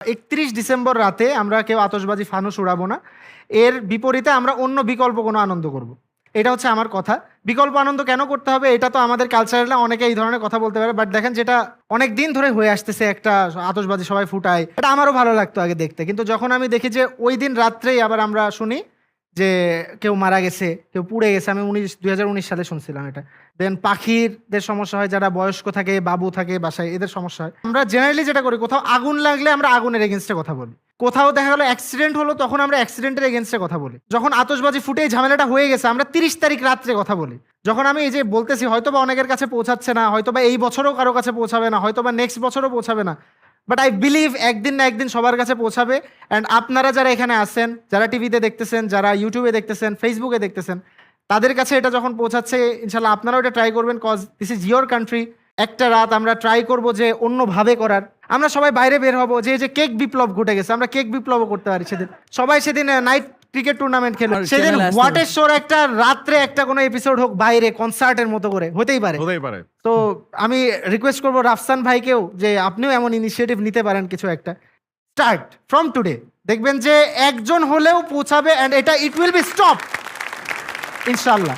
31 December রাতে আমরা কেউ আতশবাজি ফানুস উড়াবো না। এর বিপরীতে আমরা অন্য বিকল্প কোনো আনন্দ করব। এটা হচ্ছে আমার কথা। বিকল্প আনন্দ কেন করতে হবে এটা তো আমাদের কালচারে না, অনেকে এই ধরনের কথা বলতে পারে, বাট দেখেন যেটা অনেক দিন ধরে হয়ে আসতেছে, একটা আতশবাজি সবাই ফুটায়, এটা আমারও ভালো লাগতো আগে দেখতে, কিন্তু যখন আমি দেখি যে ওই দিন রাত্রেই আবার আমরা শুনি যে কেউ মারা গেছে, কেউ পুড়ে গেছে, আমি 2019 সালে শুনছিলাম এটা। দেন পাখিদের সমস্যা হয়, যারা বয়স্ক থাকে, বাবু থাকে বাসায়, এদের সমস্যা হয়। আমরা জেনারেলি যেটা করি, কোথাও আগুন লাগলে আমরা আগুনের এগেনস্টে কথা বলি, কোথাও দেখা গেলো অ্যাক্সিডেন্ট হলো তখন আমরা অ্যাক্সিডেন্টের এগেনস্টে কথা বলি, যখন আতশবাজি ফুটে ঝামেলাটা হয়ে গেছে আমরা 30 তারিখ রাত্রে কথা বলি। যখন আমি এই যে বলতেছি হয়তোবা অনেকের কাছে পৌঁছাচ্ছে না, হয়তোবা এই বছরও কারো কাছে পৌঁছাবে না, হয়তোবা নেক্সট বছরও পৌঁছাবে না, বাট আই বিলিভ একদিন না একদিন সবার কাছে পৌঁছাবে। অ্যান্ড আপনারা যারা এখানে আসেন, যারা টিভিতে দেখতেছেন, যারা ইউটিউবে দেখতেছেন, ফেসবুকে দেখতেছেন, তাদের কাছে এটা যখন পৌঁছাচ্ছে, ইনশাল্লাহ আপনারাও এটা ট্রাই করবেন, cause this is your country. একটা রাত আমরা ট্রাই করব যে অন্যভাবে করার। আমরা সবাই বাইরে বের হবো, যে কেক বিপ্লব ঘটে গেছে, আমরা কেক বিপ্লবও করতে পারি সেদিন। সবাই সেদিন নাইট ক্রিকেট টুর্নামেন্ট খেলে, সেদিন হোয়াটের শোর একটা রাত্রে একটা কোনো এপিসোড হোক বাইরে কনসার্টের মতো করে, হতেই পারে। তো আমি রিকোয়েস্ট করবো রাফসান ভাইকেও যে আপনিও এমন ইনিশিয়েটিভ নিতে পারেন কিছু একটা। স্টার্ট ফ্রম টুডে, দেখবেন যে একজন হলেও পৌঁছাবে, অ্যান্ড এটা ইট উইল বি স্টপ ইনশাল্লাহ।